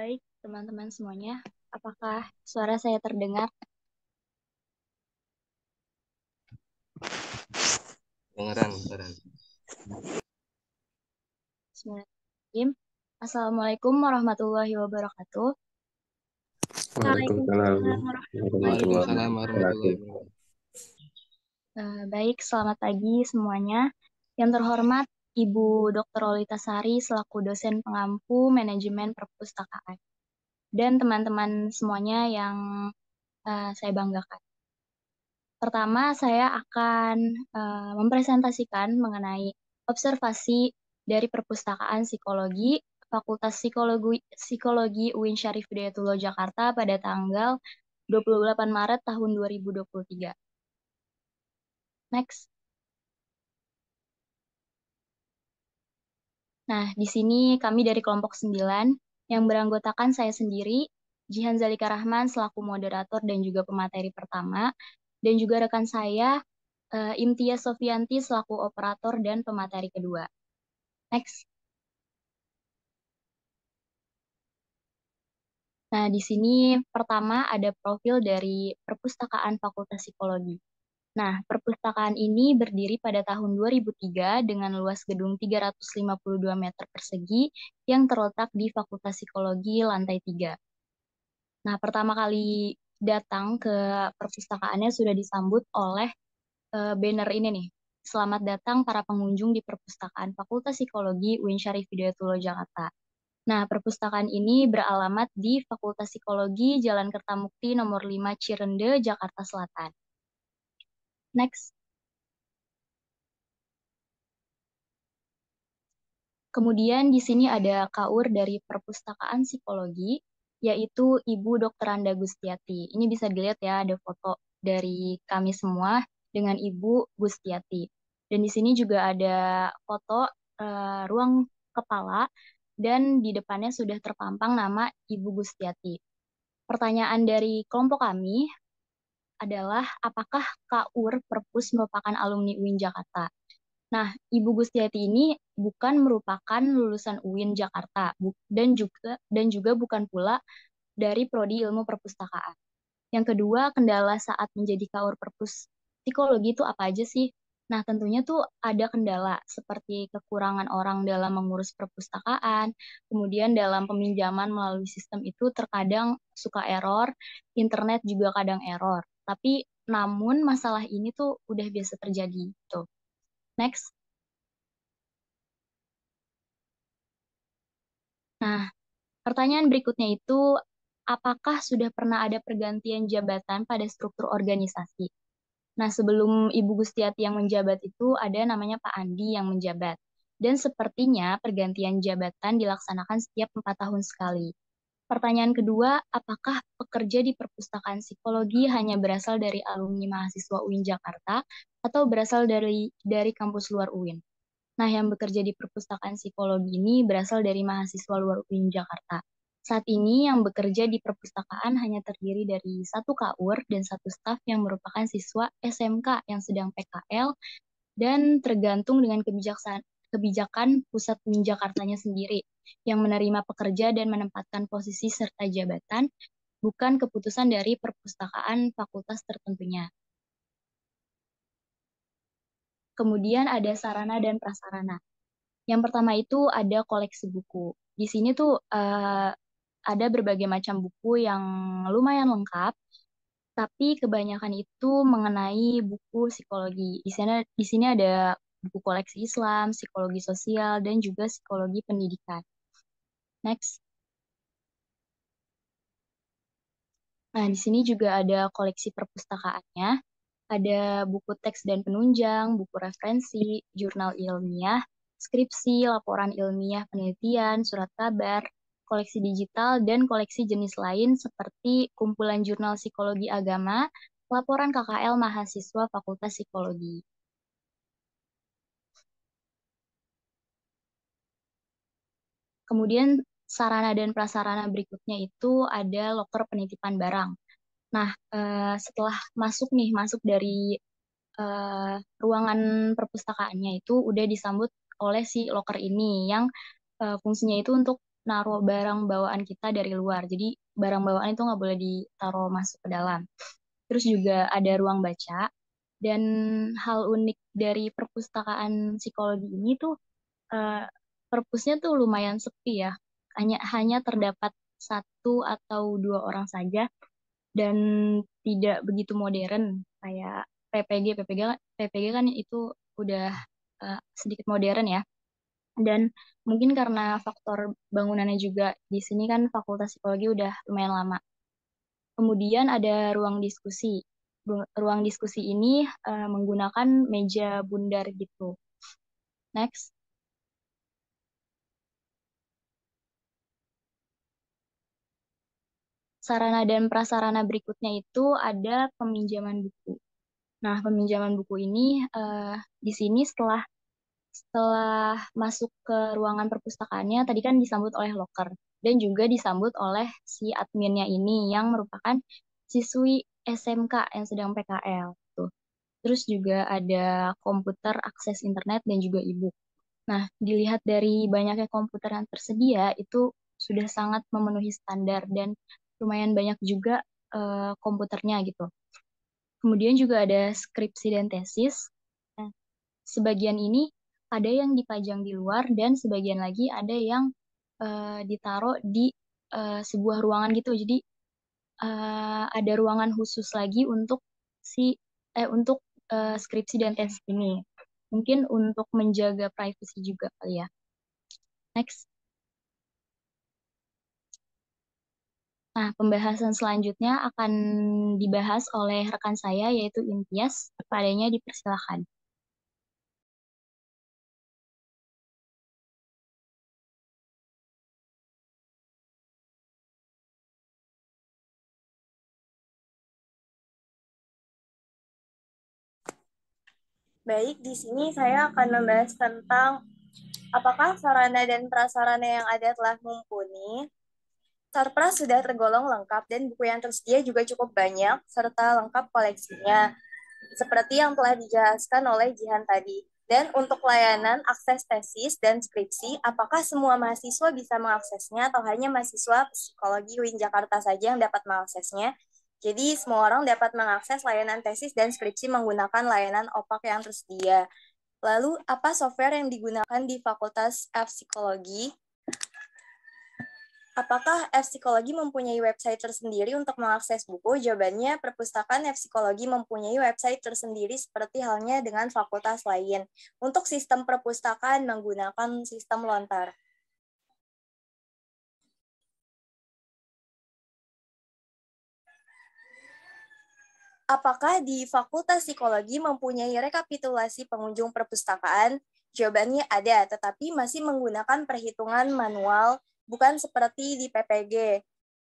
Baik, teman-teman semuanya. Apakah suara saya terdengar? Dengeran. Bismillahirrahmanirrahim. Assalamualaikum warahmatullahi wabarakatuh. Waalaikumsalam Waalaikumsalam warahmatullahi warahmatullahi Waalaikumsalam wabarakatuh. warahmatullahi wabarakatuh. wabarakatuh. Baik, selamat pagi semuanya. Yang terhormat Ibu Dr. Lolita Sari selaku dosen pengampu manajemen perpustakaan. Dan teman-teman semuanya yang saya banggakan. Pertama, saya akan mempresentasikan mengenai observasi dari Perpustakaan Psikologi, Fakultas Psikologi UIN Syarif Hidayatullah Jakarta pada tanggal 28 Maret tahun 2023. Next. Nah, di sini kami dari kelompok 9 yang beranggotakan saya sendiri, Jihan Zalika Rahman selaku moderator dan juga pemateri pertama, dan juga rekan saya, Imtiaz Sofianti selaku operator dan pemateri kedua. Next. Nah, di sini pertama ada profil dari Perpustakaan Fakultas Psikologi. Nah, perpustakaan ini berdiri pada tahun 2003 dengan luas gedung 352 meter persegi yang terletak di Fakultas Psikologi lantai 3. Nah, pertama kali datang ke perpustakaannya sudah disambut oleh banner ini nih. Selamat datang para pengunjung di Perpustakaan Fakultas Psikologi UIN Syarif Hidayatullah Jakarta. Nah, perpustakaan ini beralamat di Fakultas Psikologi Jalan Kertamukti nomor 5 Cirende, Jakarta Selatan. Next. Kemudian di sini ada KAUR dari Perpustakaan Psikologi, yaitu Ibu Dr. Anda Gustiati. Ini bisa dilihat ya, ada foto dari kami semua dengan Ibu Gustiati. Dan di sini juga ada foto ruang kepala, dan di depannya sudah terpampang nama Ibu Gustiati. Pertanyaan dari kelompok kami adalah, apakah KAUR Perpus merupakan alumni UIN Jakarta? Nah, Ibu Gustiati ini bukan merupakan lulusan UIN Jakarta dan juga bukan pula dari prodi Ilmu Perpustakaan. Yang kedua, kendala saat menjadi KAUR Perpus Psikologi itu apa aja sih? Nah, tentunya tuh ada kendala seperti kekurangan orang dalam mengurus perpustakaan, kemudian dalam peminjaman melalui sistem itu terkadang suka error, internet juga kadang error. Tapi namun masalah ini tuh udah biasa terjadi tuh. Next. Nah, pertanyaan berikutnya itu, apakah sudah pernah ada pergantian jabatan pada struktur organisasi? Nah, sebelum Ibu Gustiati yang menjabat itu, ada namanya Pak Andi yang menjabat. Dan sepertinya pergantian jabatan dilaksanakan setiap 4 tahun sekali. Pertanyaan kedua, apakah pekerja di perpustakaan psikologi hanya berasal dari alumni mahasiswa UIN Jakarta atau berasal dari kampus luar UIN? Nah, yang bekerja di perpustakaan psikologi ini berasal dari mahasiswa luar UIN Jakarta. Saat ini yang bekerja di perpustakaan hanya terdiri dari satu KAUR dan satu staf yang merupakan siswa SMK yang sedang PKL dan tergantung dengan kebijakan Pusat UIN Jakartanya sendiri yang menerima pekerja dan menempatkan posisi serta jabatan, bukan keputusan dari perpustakaan fakultas tertentunya. Kemudian ada sarana dan prasarana. Yang pertama itu ada koleksi buku. Di sini tuh ada berbagai macam buku yang lumayan lengkap, tapi kebanyakan itu mengenai buku psikologi. Di sini ada buku koleksi Islam, psikologi sosial, dan juga psikologi pendidikan. Next. Nah, di sini juga ada koleksi perpustakaannya. Ada buku teks dan penunjang, buku referensi, jurnal ilmiah, skripsi, laporan ilmiah penelitian, surat kabar, koleksi digital, dan koleksi jenis lain seperti kumpulan jurnal psikologi agama, laporan KKL mahasiswa Fakultas Psikologi. Kemudian sarana dan prasarana berikutnya itu ada loker penitipan barang. Nah, setelah masuk dari ruangan perpustakaannya itu udah disambut oleh si loker ini yang fungsinya itu untuk naruh barang bawaan kita dari luar. Jadi barang bawaan itu nggak boleh ditaruh masuk ke dalam. Terus juga ada ruang baca. Dan hal unik dari perpustakaan psikologi ini tuh eh, perpusnya tuh lumayan sepi ya. Hanya terdapat satu atau dua orang saja dan tidak begitu modern kayak PPG. PPG kan itu udah sedikit modern ya. Dan mungkin karena faktor bangunannya juga di sini kan Fakultas Psikologi udah lumayan lama. Kemudian ada ruang diskusi. Ruang diskusi ini menggunakan meja bundar gitu. Next. Sarana dan prasarana berikutnya itu ada peminjaman buku. Nah, peminjaman buku ini di sini setelah setelah masuk ke ruangan perpustakaannya tadi kan disambut oleh loker dan juga disambut oleh si adminnya ini yang merupakan siswi SMK yang sedang PKL tuh. Terus juga ada komputer, akses internet dan juga e-book. Nah, dilihat dari banyaknya komputer yang tersedia itu sudah sangat memenuhi standar dan lumayan banyak juga komputernya gitu. Kemudian juga ada skripsi dan tesis. Nah, sebagian ini ada yang dipajang di luar dan sebagian lagi ada yang ditaruh di sebuah ruangan gitu. Jadi ada ruangan khusus lagi untuk si untuk skripsi dan tesis ini. Mungkin untuk menjaga privasi juga kali ya. Next. Nah, pembahasan selanjutnya akan dibahas oleh rekan saya yaitu Imtiaz. Padanya dipersilakan. Baik, di sini saya akan membahas tentang apakah sarana dan prasarana yang ada telah mumpuni. Sarpras sudah tergolong lengkap dan buku yang tersedia juga cukup banyak serta lengkap koleksinya, seperti yang telah dijelaskan oleh Jihan tadi. Dan untuk layanan akses tesis dan skripsi, apakah semua mahasiswa bisa mengaksesnya atau hanya mahasiswa psikologi UIN Jakarta saja yang dapat mengaksesnya? Jadi semua orang dapat mengakses layanan tesis dan skripsi menggunakan layanan OPAK yang tersedia. Lalu, apa software yang digunakan di Fakultas Psikologi? Apakah Psikologi mempunyai website tersendiri untuk mengakses buku? Jawabannya, Perpustakaan Psikologi mempunyai website tersendiri seperti halnya dengan fakultas lain. Untuk sistem perpustakaan menggunakan sistem lontar. Apakah di Fakultas Psikologi mempunyai rekapitulasi pengunjung perpustakaan? Jawabannya ada, tetapi masih menggunakan perhitungan manual, bukan seperti di PPG.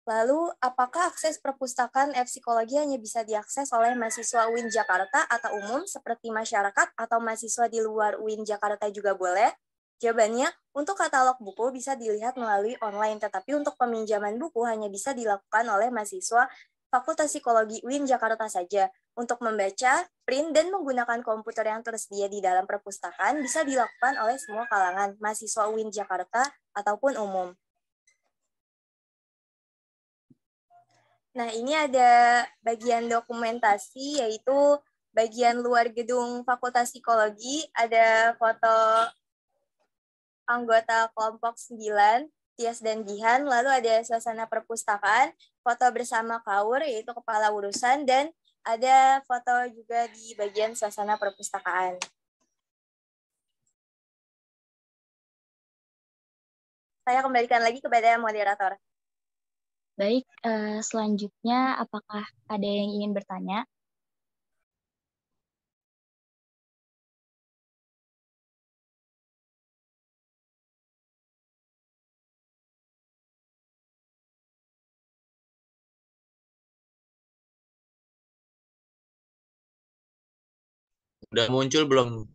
Lalu, apakah akses perpustakaan Psikologi hanya bisa diakses oleh mahasiswa UIN Jakarta atau umum seperti masyarakat atau mahasiswa di luar UIN Jakarta juga boleh? Jawabannya, untuk katalog buku bisa dilihat melalui online, tetapi untuk peminjaman buku hanya bisa dilakukan oleh mahasiswa Fakultas Psikologi UIN Jakarta saja. Untuk membaca, print, dan menggunakan komputer yang tersedia di dalam perpustakaan bisa dilakukan oleh semua kalangan, mahasiswa UIN Jakarta ataupun umum. Nah, ini ada bagian dokumentasi, yaitu bagian luar gedung Fakultas Psikologi, ada foto anggota kelompok 9, Tias dan Jihan, lalu ada suasana perpustakaan, foto bersama Kaur, yaitu kepala urusan, dan ada foto juga di bagian suasana perpustakaan. Saya kembalikan lagi kepada moderator. Baik, selanjutnya apakah ada yang ingin bertanya? Udah muncul belum,